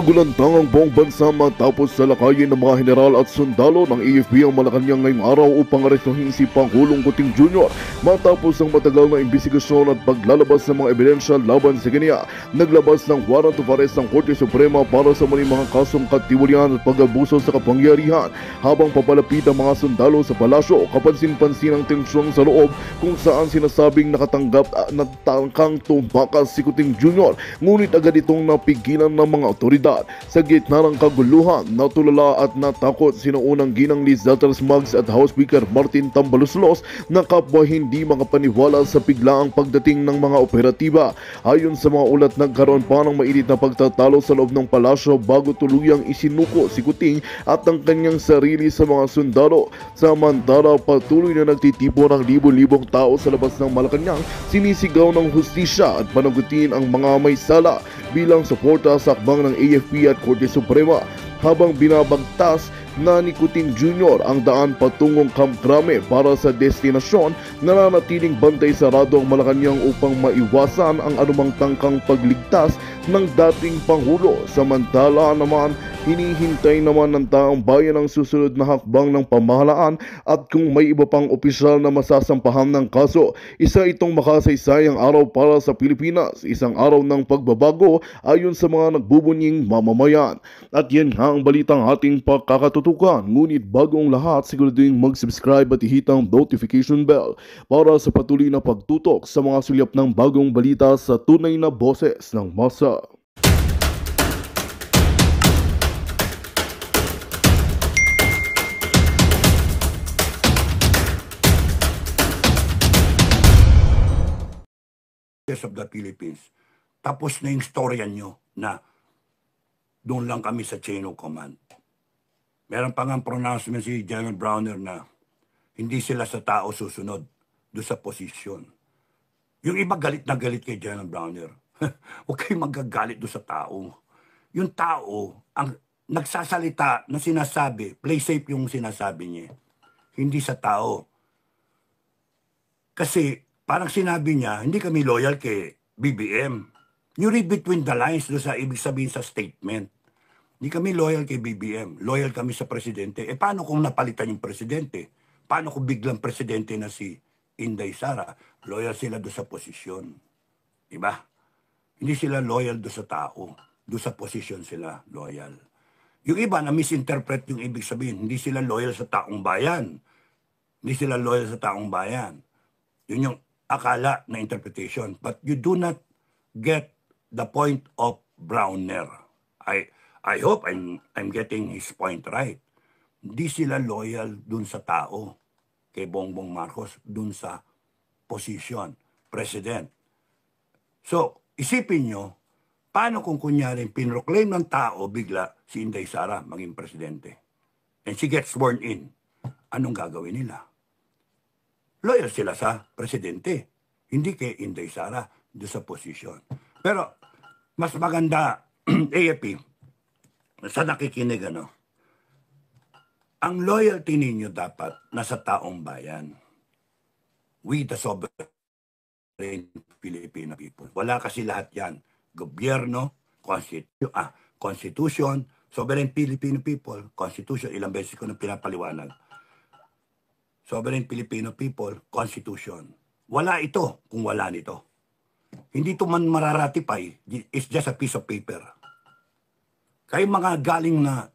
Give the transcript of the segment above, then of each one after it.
Nagulantang ang buong bansa matapos salakayin ng mga general at sundalo ng AFP ang Malacanang ngayong araw upang arestuhin si Pangulong Kuting Jr. Matapos ang matagal na imbestigasyon at paglalabas ng mga ebidensya laban sa kanya, naglabas ng warrant of arrest ang Korte Suprema para sa maling mga kasong katiwalian at pag-abuso sa kapangyarihan. Habang papalapit ang mga sundalo sa palasyo, kapansin-pansin ang tensyon sa loob kung saan sinasabing nakatanggap na tangkang tumakas si Kuting Jr. Ngunit agad itong napigilan ng mga otoridad. Sa gitna ng kaguluhan, natulala at natakot sina unang ginang Liz Deltas Maggs at House Speaker Martin Tambaluslos na kapwa hindi makapaniwala sa biglaang pagdating ng mga operatiba. Ayon sa mga ulat, nagkaroon pa ng mainit na pagtatalo sa loob ng palasyo bago tuluyang isinuko si Kuting at ang kanyang sarili sa mga sundalo. Samantala, patuloy na nagtitipon ng libo-libong tao sa labas ng Malacanang, sinisigaw ng hustisya at panagutin ang mga may sala bilang suporta sa akbang ng AFP at Korte Suprema, habang binabagtas na ni Kuting Jr. ang daan patungong Camp Crame para sa destinasyon. Nananatiling bantay sarado ang Malacanang upang maiwasan ang anumang tangkang pagligtas ng dating Pangulo. Samantala naman, hinihintay naman ng taong bayan ang susunod na hakbang ng pamahalaan at kung may iba pang opisyal na masasampahan ng kaso. Isa itong makasaysayang araw para sa Pilipinas, isang araw ng pagbabago ayon sa mga nagbubunying mamamayan. At yan nga ang balitang ating pagkakatutukan. Ngunit bago ang lahat, siguraduhin mag-subscribe at ihit ang notification bell para sa patuloy na pagtutok sa mga sulyap ng bagong balita sa tunay na boses ng masa. Of the Philippines. Tapos na yung storya nyo na doon lang kami sa chain of command. Meron pa nga pronouncement si General Browner na hindi sila sa tao susunod doon sa posisyon. Yung iba galit na galit kay General Browner. Huwag kayong magagalit doon sa tao. Yung tao, ang nagsasalita na sinasabi, play safe yung sinasabi niya. Hindi sa tao. Kasi parang sinabi niya, hindi kami loyal kay BBM. You read between the lines doon sa ibig sabihin sa statement. Hindi kami loyal kay BBM. Loyal kami sa presidente. Paano kung napalitan yung presidente? Paano kung biglang presidente na si Inday Sara? Loyal sila doon sa posisyon. Diba? Hindi sila loyal doon sa tao. Doon sa posisyon sila loyal. Yung iba na misinterpret yung ibig sabihin. Hindi sila loyal sa taong bayan. Hindi sila loyal sa taong bayan. Yun yung akala na interpretation, but you do not get the point of Browner. I hope I'm getting his point right. Hindi sila loyal dun sa tao, kay Bongbong Marcos, dun sa position, president. So, isipin nyo, paano kung kunyari pinroclaim ng tao bigla si Inday Sara maging presidente? And she gets sworn in. Anong gagawin nila? Loyal sila sa presidente, hindi kay Inday Sara doon sa posisyon. Pero mas maganda, AFP, sa nakikinig, ang loyalty ninyo dapat nasa taong bayan. We the sovereign Filipino people. Wala kasi lahat yan. Gobyerno, Constitution, sovereign Filipino people, Constitution, ilang beses ko na pinapaliwanag. Sovereign Filipino people, Constitution. Wala ito kung wala nito. Hindi ito man mararatify. It's just a piece of paper. Kayong mga galing na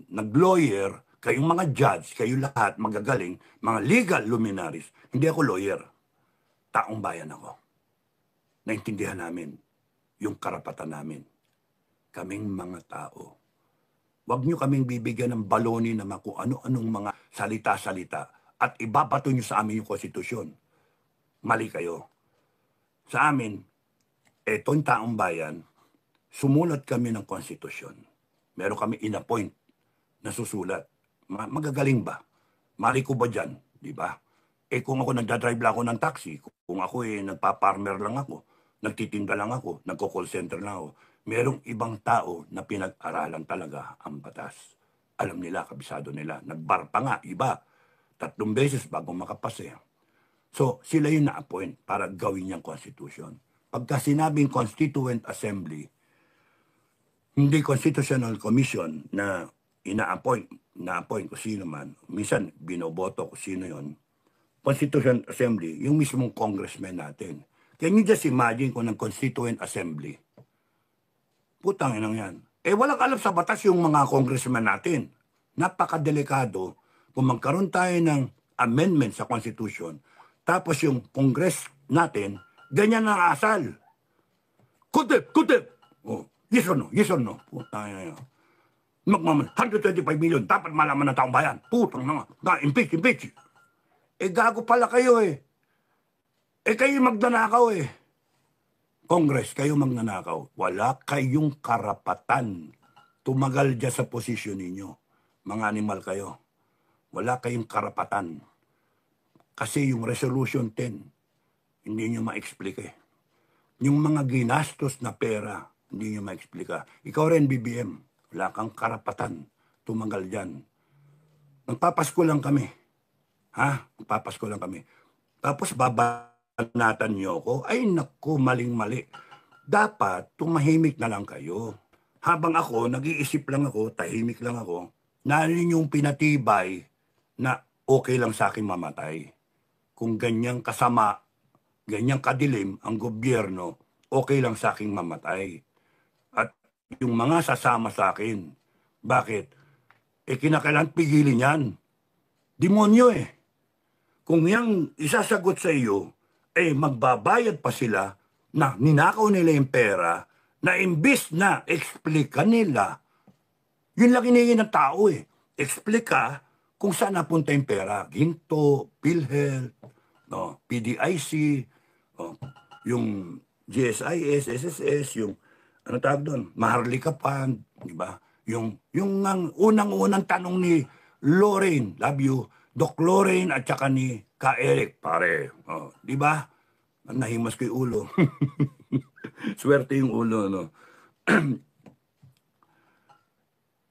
nag-lawyer, kayong mga judge, kayong lahat magagaling, mga legal luminaries. Hindi ako lawyer. Taong bayan ako. Naintindihan namin yung karapatan namin. Kaming mga tao. Huwag nyo kaming bibigyan ng baloni na kung ano-anong mga salita-salita at ibabato nyo sa amin yung konstitusyon. Mali kayo. Sa amin, etong taong bayan, sumulat kami ng konstitusyon. Meron kami in-appoint na susulat. Magagaling ba? Mali ko ba dyan? Di ba? Kung ako nagdadrive lang ako ng taxi, kung ako nagpa-farmer lang ako, nagtitinda lang ako, nagko-call center lang ako, merong ibang tao na pinag-aralan talaga ang batas. Alam nila, kabisado nila. Nagbar pa nga, iba. 3 beses bago makapase. So, sila yung na-appoint para gawin niyang constitution. Pagka sinabing Constituent Assembly, hindi constitutional commission na na-appoint kung sino man, minsan binoboto kung sino yon, Constituent Assembly, yung mismong congressman natin. Can you just imagine kung ng Constituent Assembly? Putang inang yan. Walang alam sa batas yung mga congressman natin. Napakadelikado kung magkaroon tayo ng amendment sa Constitution, tapos yung Congress natin, ganyan ang asal. Kudip! Oh, yes or no? Putang inang yan. 125 million, dapat malaman ng taong bayan. Putang na, impeach. Gago pala kayo kayo magnanakaw Congress, kayo magnanakaw. Wala kayong karapatan. Tumagal dyan sa posisyon ninyo. Mga animal kayo. Wala kayong karapatan. Kasi yung Resolution 10, hindi nyo ma-explica Yung mga ginastos na pera, hindi nyo ma-explica. Ikaw rin, BBM, wala kang karapatan. Tumagal dyan. Magpapasko lang kami. Magpapasko lang kami. Tapos babanatan nyo ako. Ay naku, maling-mali. Dapat tumahimik na lang kayo. Habang ako, nag-iisip lang ako, tahimik lang ako, na yung pinatibay na okay lang sa akin mamatay. Kung ganyang kasama, ganyang kadilim ang gobyerno, okay lang sa akin mamatay. At yung mga sasama sa akin, bakit? Kinakailangan pigilin yan. Demonyo Kung yang isasagot sa iyo, magbabayad pa sila na ninakaw nila yung pera na imbis na explica nila. Yun lang hinihingi ng tao Explica kung saan napunta yung pera. Ginto, PhilHealth, PDIC, yung GSIS, SSS, yung ano tawag doon, Maharlika Fund, di ba? Yung unang-unang tanong ni Lorraine, love you, Doc Lorraine at saka ni Ka Eric, pare. Di ba? Nahimas ko yung ulo. Swerte yung ulo, no?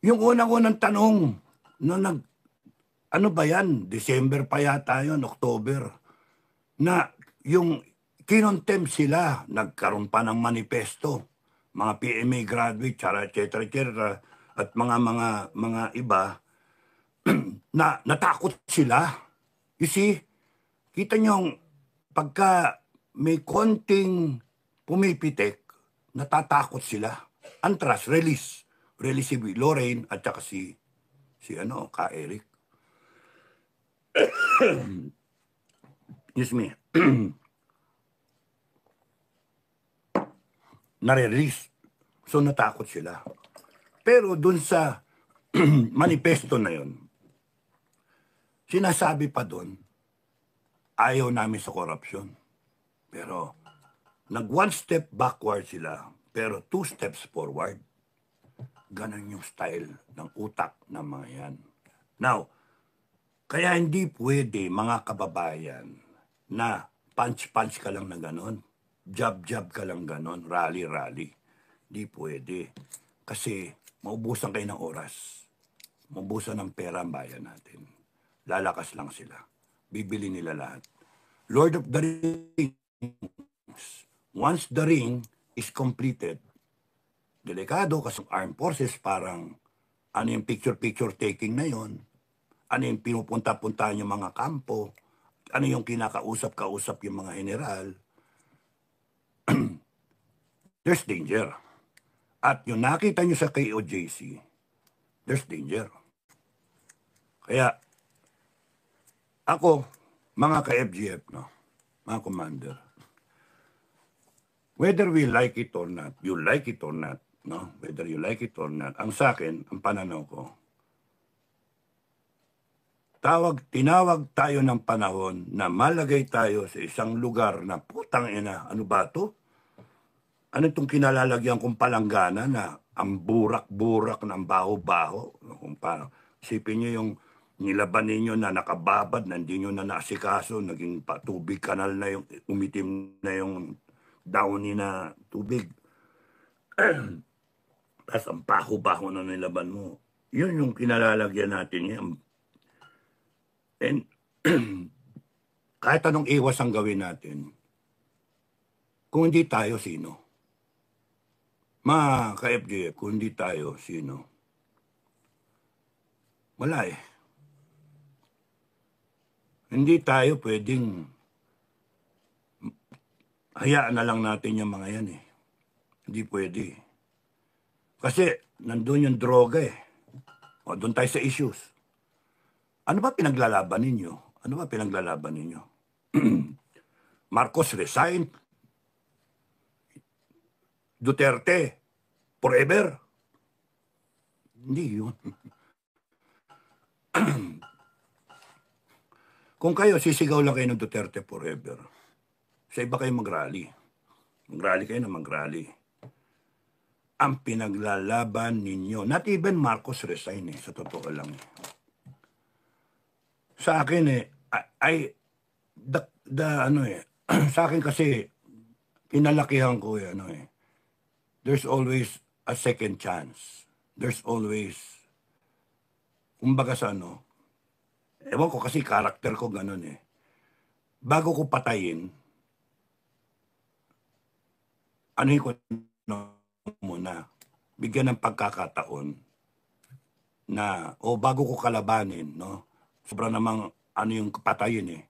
Yung unang-unang tanong, ano ba yan? December pa yata yun, October. Na yung kinontem sila, nagkaroon pa ng manifesto. Mga PMA graduate, etc. At mga iba, na natakot sila. You see, kita nyo, pagka may konting pumipitik, natatakot sila. Antras, release si Lorraine at saka si Ka Eric. Excuse me. Nare-release. So natakot sila. Pero dun sa manifesto na yun, sinasabi pa doon, ayaw namin sa korupsyon. Pero, nag-one step backward sila, pero 2 steps forward. Ganon yung style ng utak ng mga yan. Now, kaya hindi pwede, mga kababayan, na punch-punch ka lang na ganon, jab-jab ka lang ganon, rally-rally. Hindi pwede. Kasi, maubusan kayo ng oras. Maubusan ng pera ang bayan natin. Lalakas lang sila. Bibili nila lahat. Lord of the Rings. Once the ring is completed, delikado kasi armed forces parang ano yung picture-picture taking na yon, ano yung pinupunta-punta yung mga kampo, ano yung kinakausap-kausap yung mga general. There's danger. At yung nakita nyo sa KOJC, there's danger. Kaya, ako, mga ka-FGF, mga commander, whether we like it or not, you like it or not, whether you like it or not, ang sa akin, ang pananaw ko, tinawag tayo ng panahon na malagay tayo sa isang lugar na putang ina, ano ba to? Ano itong kinalalagyan kong palanggana na ang burak-burak ng baho-baho? Kung paano, isipin nyo yung nilaban ninyo na nakababad, na hindi nyo na nasikaso, naging patubig kanal na yung, umitim na yung downy na tubig. Tapos ang baho-baho na nilaban mo. Yun yung kinalalagyan natin yan. And kahit anong iwas ang gawin natin, kung hindi tayo, sino? Mga ka-FGF, kung hindi tayo, sino? Wala eh. Hindi tayo pwedeng hayaan na lang natin yung mga yan eh. Hindi pwede. Kasi nandun yung droga eh. O doon tayo sa issues. Ano ba pinaglalaban ninyo? Ano ba pinaglalaban ninyo? Marcos resign. Duterte forever. Hindi yun. Kung kayo, sisigaw lang kayo ng Duterte forever. Sa iba kayo mag-rally. Mag-rally kayo na mag-rally. Ang pinaglalaban ninyo, not even Marcos resign eh, sa totoo lang. Sa akin sa akin kasi, pinalakihan ko there's always a second chance. There's always, kumbaga sa ewan ko kasi karakter ko ganun eh. Bago ko patayin, ko muna, bigyan ng pagkakataon na, bago ko kalabanin, sobra namang yung patayin eh.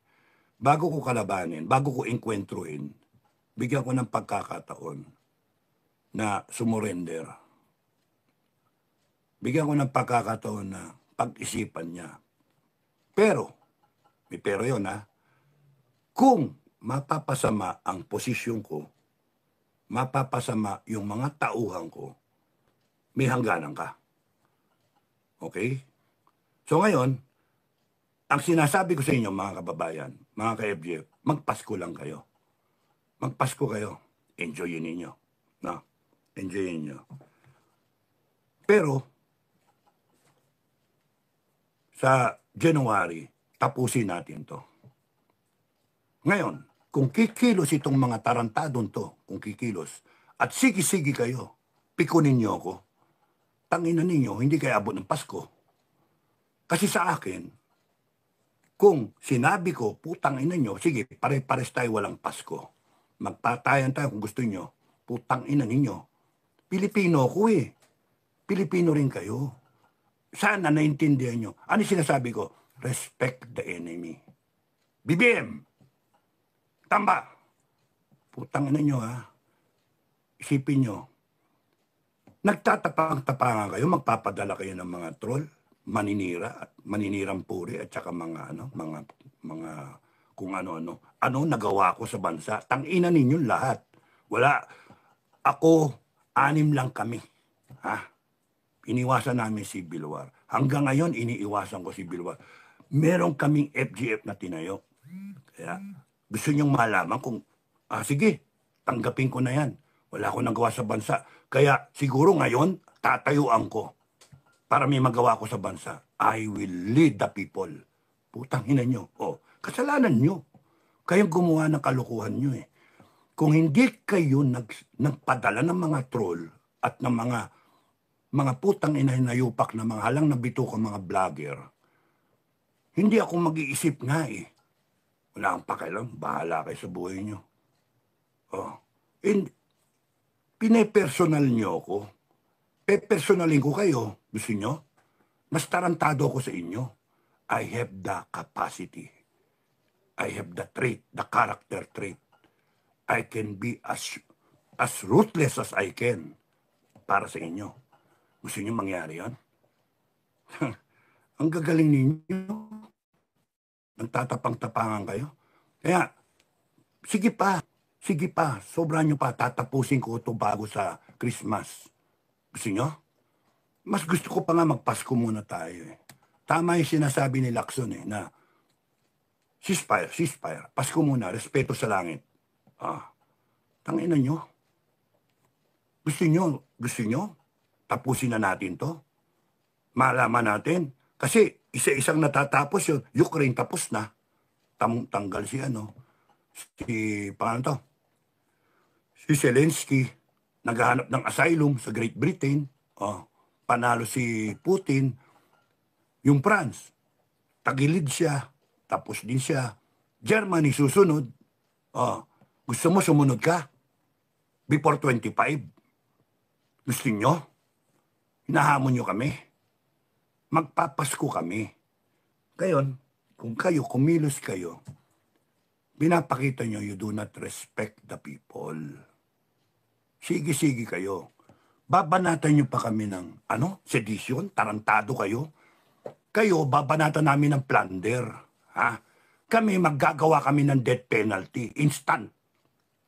Bago ko kalabanin, bago ko inkwentrohin, bigyan ko ng pagkakataon na sumurrender. Bigyan ko ng pagkakataon na pag-isipan niya. Pero, may pero yun kung mapapasama ang posisyon ko, mapapasama yung mga tauhan ko, may hangganan ka. Okay? So ngayon, ang sinasabi ko sa inyo mga kababayan, mga ka-FGF, magpasko lang kayo. Magpasko kayo. Enjoyin ninyo. No? Enjoyin ninyo. Pero, sa January, tapusin natin to. Ngayon, kung kikilos itong mga tarantadon to, kung kikilos, at sige-sige kayo, pikunin niyo ako, tanginan ninyo, hindi kayo abot ng Pasko. Kasi sa akin, kung sinabi ko, putang ina nyo, sige, pare-pares tayo walang Pasko. Magpatayan tayo kung gusto nyo, putang ina ninyo. Pilipino ko eh. Pilipino rin kayo. Sana naintindihan nyo. Ano sinasabi ko? Respect the enemy. BBM! Tamba! Putang ina nyo Isipin nyo. Nagtatapang-tapangan kayo, magpapadala kayo ng mga troll, maninira at maninirang puri at saka mga kung ano-ano. Ano nagawa ko sa bansa? Tangina ninyo lahat. Wala. Ako, 6 lang kami. Iniwasan namin si Bilwar. Hanggang ngayon, iniiwasan ko si Bilwar. Meron kaming FGF na tinayo. Kaya, gusto nyong malaman kung, sige, tanggapin ko na yan. Wala akong nagawa sa bansa. Kaya, siguro ngayon, tatayuan ko para may magawa ko sa bansa. I will lead the people. Putang ina nyo. Kasalanan nyo. Kayong gumawa ng kalukuhan nyo eh. Kung hindi kayo nagpadala ng mga troll at ng mga putang inahinayupak na mga halang nabitukang mga vlogger, hindi ako mag-iisip nga eh. Wala akong pakialam, bahala kayo sa buhay nyo. Pinepersonal nyo ako. Pepersonalin ko kayo. Gusto nyo? Mas tarantado ako sa inyo. I have the capacity. I have the trait, the character trait. I can be as ruthless as I can para sa inyo. Gusto nyo mangyari yan? Ang gagaling ninyo. Nagtatapang-tapangan kayo. Kaya, sige pa. Sobra nyo pa. Tatapusin ko ito bago sa Christmas. Gusto nyo? Mas gusto ko pa nga magpasko muna tayo eh. Tama yung sinasabi ni Lacson na ceasefire. Pasko muna, respeto sa langit. Tangina nyo. Gusto nyo? Tapusin na natin to. Malaman natin. Kasi isa-isang natatapos yun. Ukraine tapos na. Tanggal si Zelensky. Naghahanap ng asylum sa Great Britain. Panalo si Putin. Yung France. Tagilid siya. Tapos din siya. Germany susunod. Gusto mo sumunod ka? Before 25. Gusto nyo? Hinahamon nyo kami. Magpapasko kami. Ngayon, kung kayo, kumilos kayo, pinapakita nyo you do not respect the people. Sige-sige kayo. Babanatan nyo pa kami ng, sedition? Tarantado kayo? Kayo, babanatan namin ng plunder. Ha? Kami, maggagawa kami ng death penalty. Instant.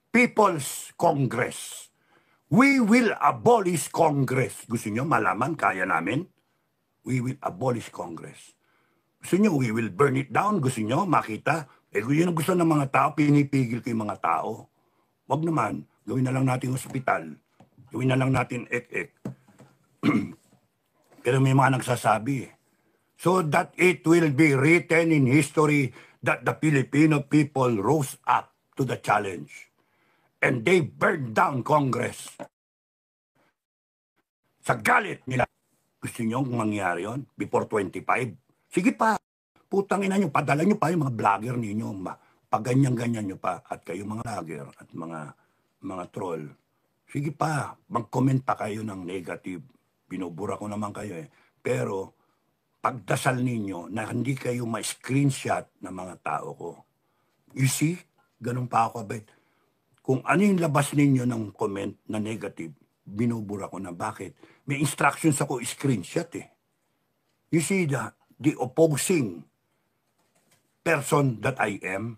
People's Congress. We will abolish Congress. Gusto nyo malaman? Kaya namin? We will abolish Congress. Gusto nyo, we will burn it down. Gusto nyo, makita? Yun ang gusto ng mga tao, pinipigil ko yung mga tao. Wag naman, gawin na lang natin hospital. Gawin na lang natin ek-ek. Pero may mga nagsasabi, so that it will be written in history that the Filipino people rose up to the challenge. And they burned down Congress. Sa galit nila. Gusto nyo kung mangyari yun? Before 25? Sige pa. Putang ina nyo, padala nyo pa yung mga vlogger ninyo. Paganyan-ganyan nyo pa. At kayo mga vlogger at mga troll. Sige pa. Mag-comment pa kayo ng negative. Binubura ko naman kayo eh. Pero, pagdasal ninyo na hindi kayo ma-screenshot ng mga tao ko. You see? Ganun pa ako, bet. Kung ano yung labas ninyo ng comment na negative, binubura ko na. Bakit? May instructions ako screenshot eh. You see the opposing person that I am,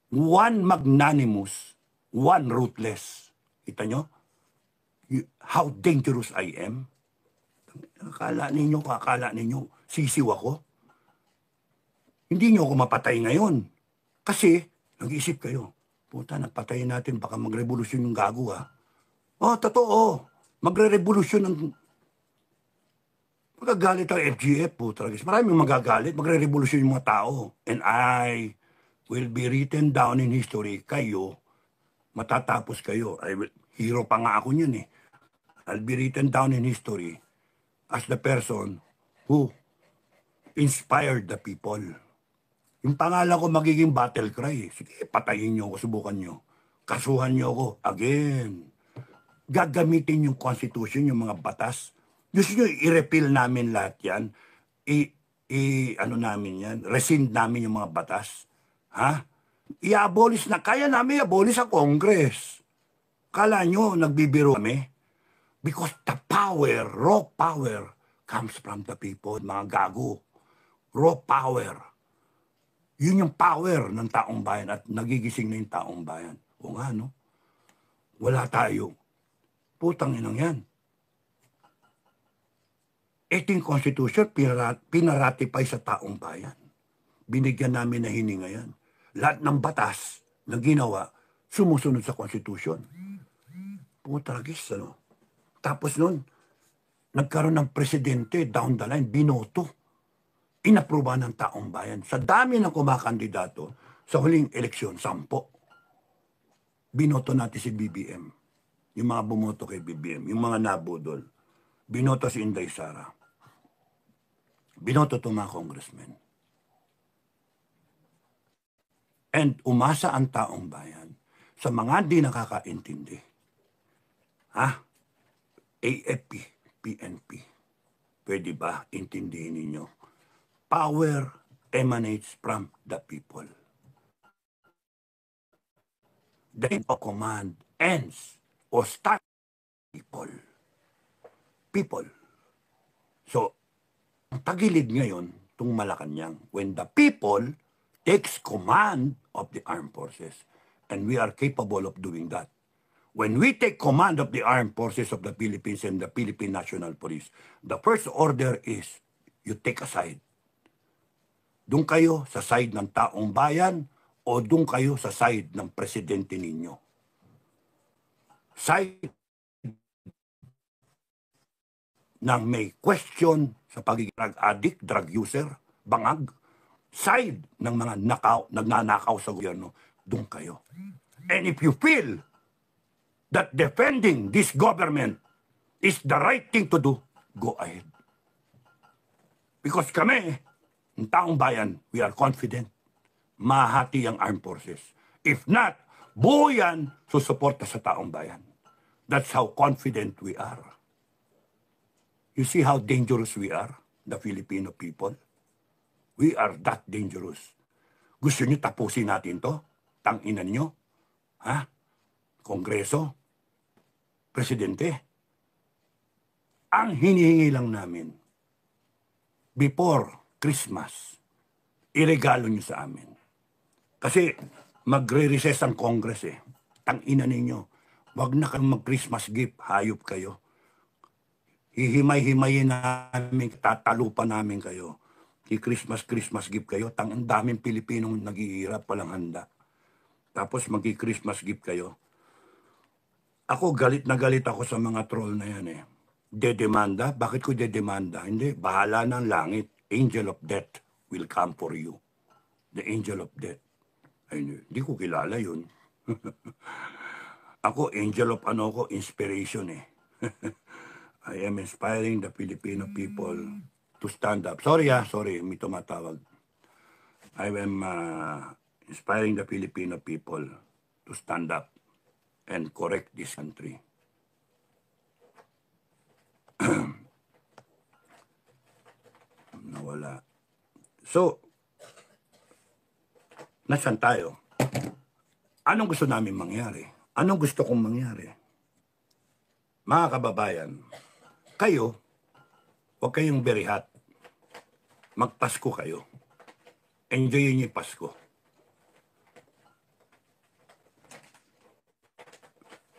one magnanimous, one ruthless. Kita nyo? How dangerous I am? Akala ninyo, sisiw ako? Hindi nyo ako mapatay ngayon. Kasi, nag-iisip kayo, puta, napatayin natin, baka magrevolusyon yung gago ha. Oh, totoo. Magre-revolusyon ng... Magagalit ang FGF po talaga. Maraming magagalit, magre-revolusyon yung mga tao. And I will be written down in history. Kayo, matatapos kayo. Hero pa nga ako yun eh. I'll be written down in history as the person who inspired the people. Yung pangalan ko magiging battle cry. Sige, patayin nyo ako, subukan nyo. Kasuhan nyo ako. Again. Gagamitin yung constitution, yung mga batas. Gusto nyo, i-repeal namin lahat yan. Rescind namin yung mga batas. Ha? I-abolish na. Kaya namin i-abolish sa Congress. Kala nyo, nagbibiro kami? Because the power, raw power, comes from the people, mga gago. Raw power. Yun yung power ng taong bayan at nagigising na yung taong bayan. O nga, no? Wala tayo. Putang inang yan. 18th Constitution, pinaratify sa taong bayan. Binigyan namin na hininga yan. Lahat ng batas na ginawa, sumusunod sa Constitution. Putragis, ano? Tapos nun, nagkaroon ng presidente down the line, binoto. Inapruba ng taong bayan. Sa dami ng kumakandidato, sa huling eleksyon, 10. Binoto natin si BBM. Yung mga bumoto kay BBM, yung mga nabudol. Binoto si Inday Sara. Binoto itong mga congressmen. And umasa ang taong bayan sa mga di nakakaintindi. AFP, PNP. Pwede ba intindihin ninyo? Power emanates from the people. The chain of command ends or starts people. People. So, ang tagilid ngayon, itong Malacanang, when the people takes command of the armed forces, and we are capable of doing that. When we take command of the armed forces of the Philippines and the Philippine National Police, the first order is, you take a side. Doon kayo sa side ng taong bayan o doon kayo sa side ng presidente ninyo. Side ng may question sa pagiging drug addict, drug user, bangag. Side ng mga nagnanakaw sa gobyerno, doon kayo. And if you feel that defending this government is the right thing to do, go ahead. Because kami, ang taong bayan, we are confident, mahati ang armed forces. If not, buo yan, susuporta sa taong bayan. That's how confident we are. You see how dangerous we are, the Filipino people? We are that dangerous. Gusto nyo tapusin natin to? Tanginan nyo? Ha? Kongreso? Presidente? Ang hinihingi lang namin, before Christmas, iregalo nyo sa amin. Kasi magre-recess ang Congress eh. Tanginan ninyo. Wag na kayong mag-Christmas gift. Hayop kayo. Hihimay-himayin namin, tatalupan namin kayo. Christmas gift kayo. Ang daming Pilipinong naghihirap, walang handa. Tapos magi-Christmas gift kayo. Ako, galit na galit ako sa mga troll na yan eh. Dedemanda? Bakit ko dedemanda? Hindi, bahala ng langit. Angel of death will come for you. The angel of death. Ay, hindi ko kilala yun. Ako, angel of inspiration eh. I am inspiring the Filipino people to stand up. Sorry, may tumatawag. I am inspiring the Filipino people to stand up and correct this country. Nawala. So, nasan tayo? Anong gusto namin mangyari? Anong gusto kong mangyari? Mga kababayan, kayo, huwag kayong berihat. Magpasko kayo. Enjoyin niyo yung Pasko.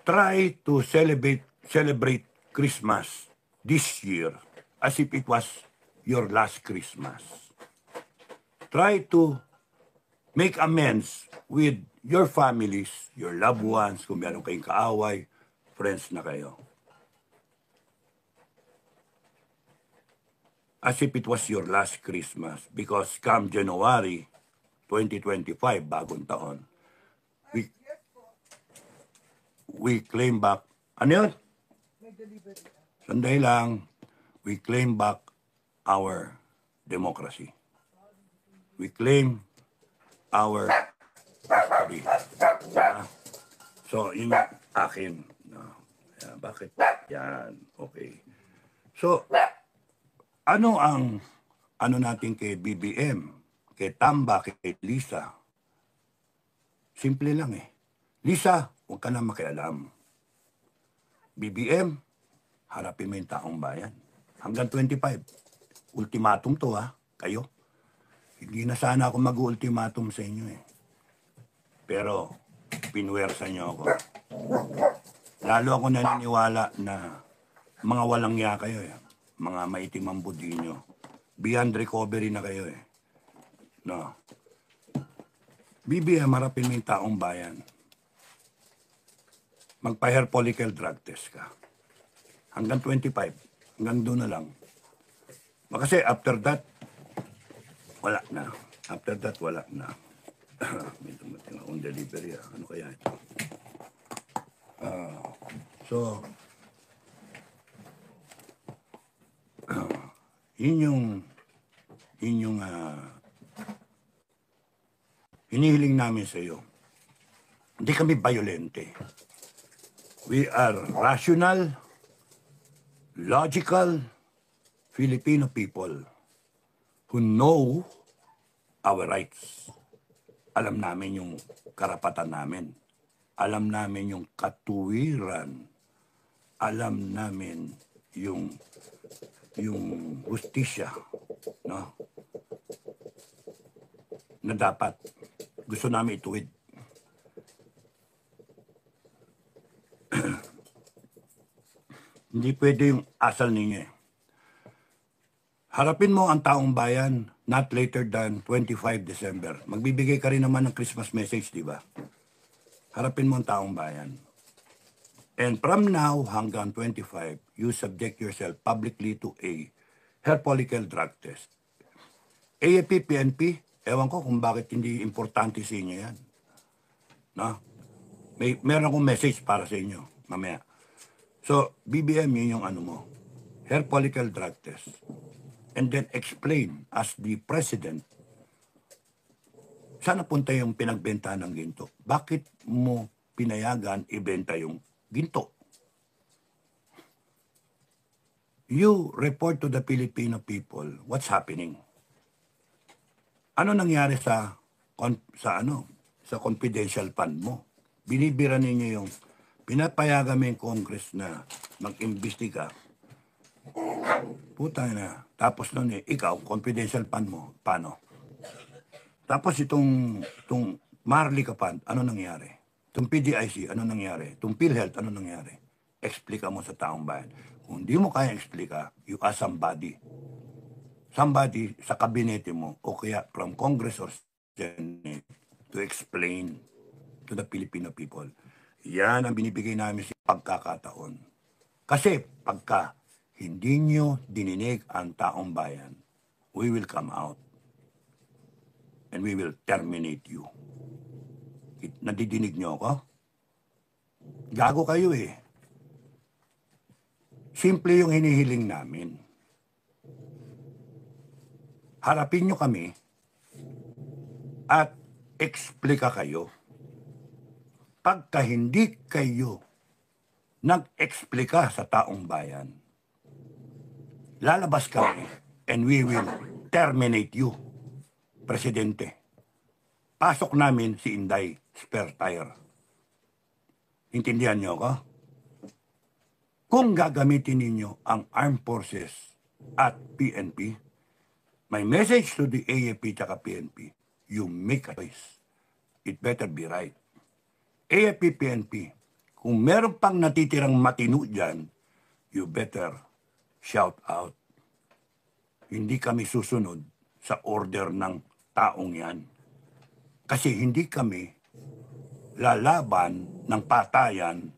Try to celebrate Christmas this year as if it was your last Christmas. Try to make amends with your families, your loved ones, kung meron kayong kaaway, friends na kayo. As if it was your last Christmas. Because come January 2025, bagong taon, we claim back, ano yun? Sandali lang, we claim back our democracy. We claim our history. So, yun yung akin. No. Bakit? Yan. Okay. So, ano natin kay BBM, kay Tamba, kay Lisa? Simple lang eh. Lisa, huwag ka na makialam. BBM, harapin mo yung taong bayan. Hanggang 25. Ultimatum to kayo. Hindi na sana ako mag-ultimatum sa inyo eh. Pero, pinuwersa nyo ako. Lalo ako naniniwala na mga walang ya kayo eh. Mga maitim ang budi nyo. Beyond recovery na kayo eh. No. BBM, harapin mo yung taong bayan. Magpa-hair follicle drug test ka. Hanggang 25. Hanggang doon na lang. Kasi after that, wala na. After that, wala na. May dumating akong delivery. Ano kaya ito? So, yun yung hinihiling namin sa iyo. Hindi kami violente. We are rational, logical Filipino people who know our rights. Alam namin yung karapatan namin. Alam namin yung katuwiran. Alam namin yung hustisya, no? Na dapat gusto namin ituwid. Hindi pwede yung asal ninyo eh. Harapin mo ang taong bayan not later than 25 December. Magbibigay ka rin naman ng Christmas message, di ba? Harapin mo ang taong bayan. And from now hanggang 25, you subject yourself publicly to a hair follicle drug test. AFP, PNP, ewan ko kung bakit hindi importante sa inyo yan. No? Meron akong message para sa inyo, mamaya. So, BBM, yun yung ano mo. Hair follicle drug test. And then explain as the president, saan napunta yung pinagbenta ng ginto? Bakit mo pinayagan ibenta yung ginto? You report to the Filipino people what's happening. Ano nangyari sa confidential fund mo? Binibira ninyo yung pinapayagan mo yung Congress na mag-imbestiga. Puta na. Tapos nun ikaw, confidential fund mo, paano? Tapos itong Marlica Fund, ano nangyari? Itong PDIC, ano nangyari? Itong PhilHealth, ano nangyari? Explika mo sa taong bayan. Kung hindi mo kaya explika, you ask somebody. Somebody sa kabinete mo o kaya from Congress or Senate to explain to the Filipino people. Yan ang binibigay namin sa pagkakataon. Kasi pagka hindi nyo dininig ang taong bayan, we will come out and we will terminate you. Nadidinig nyo ako? Gago kayo eh. Simple yung hinihiling namin. Harapin nyo kami at explika kayo. Pagka hindi kayo nag-explika sa taong bayan, lalabas kami and we will terminate you, Presidente. Pasok namin si Inday spare tire. Intindihan niyo ako? Kung gagamitin ninyo ang Armed Forces at PNP, my message to the AFP at PNP, you make a choice. It better be right. AFP, PNP, kung meron pang natitirang matino dyan, you better shout out. Hindi kami susunod sa order ng taong yan. Kasi hindi kami lalaban ng patayan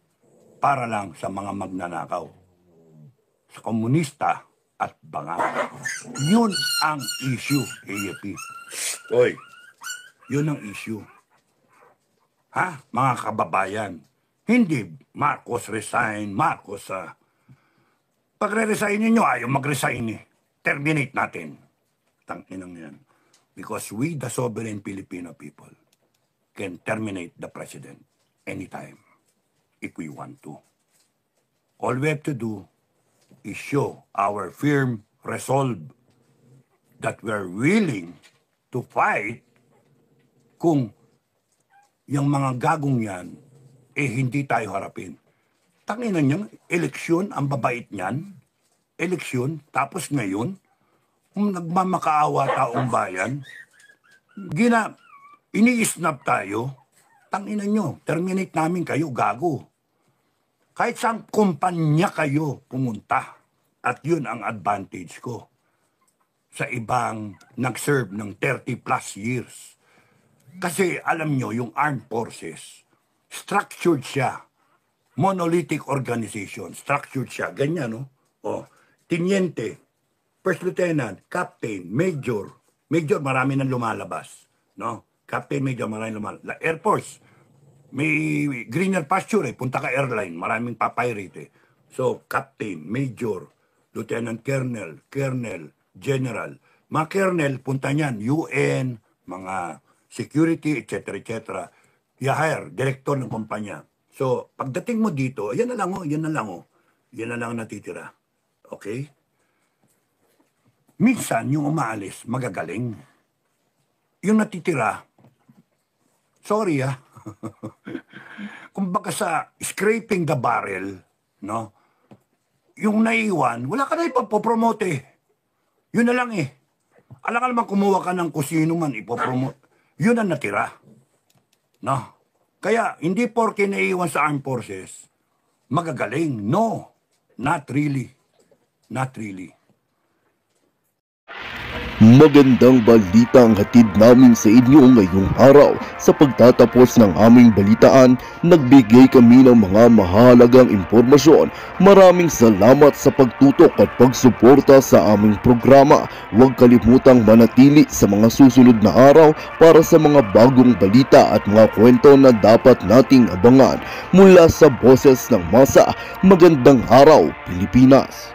para lang sa mga magnanakaw, sa komunista at banga. Yun ang issue, AFP. Oy, yun ang issue. Ha, mga kababayan, hindi Marcos resign, Marcos pagre-resign ninyo, ayaw mag-resign eh. Terminate natin. Tanginang yan. Because we, the sovereign Filipino people, can terminate the president anytime if we want to. All we have to do is show our firm resolve that we're willing to fight kung yung mga gagong yan, hindi tayo harapin. Tanginan niyang, eleksyon, ang babait niyan, eleksyon, tapos ngayon, kung nagmamakaawa taong bayan, ini-snap tayo, tanginan nyo, terminate namin kayo, gago. Kahit saan kumpanya kayo pumunta, at yun ang advantage ko sa ibang nag-serve ng 30 plus years. Kasi alam nyo, yung armed forces, structured siya. Monolithic organization, structured siya. Ganyan, no? O, tiniente, first lieutenant, captain, major. Major, marami nang lumalabas. No? Captain, major, marami lumalabas. Air Force, may greener pasture eh. Punta ka airline, maraming papyrate eh. So, captain, major, lieutenant colonel, colonel, general. Mga colonel, punta niyan, UN, mga security, etc. etc. I-hire, director ng kumpanya. So, pagdating mo dito, yan na lang o, yan na lang o. Yan na lang natitira. Okay? Minsan, yung umaalis, magagaling. Yung natitira, sorry kumbaga sa scraping the barrel, no? Yung naiwan, wala ka na ipapopromote eh. Yun na lang eh. Alam ka naman kumuha ka ng kusino man ipopromote. Yun ang natira. No? Kaya, hindi porke naiwan sa armed forces, magagaling. No. Not really. Not really. Magandang balita ang hatid namin sa inyo ngayong araw. Sa pagtatapos ng aming balitaan, nagbigay kami ng mga mahalagang impormasyon. Maraming salamat sa pagtutok at pagsuporta sa aming programa. Huwag kalimutang manatili sa mga susunod na araw para sa mga bagong balita at mga kwento na dapat nating abangan. Mula sa Boses ng Masa, magandang araw, Pilipinas!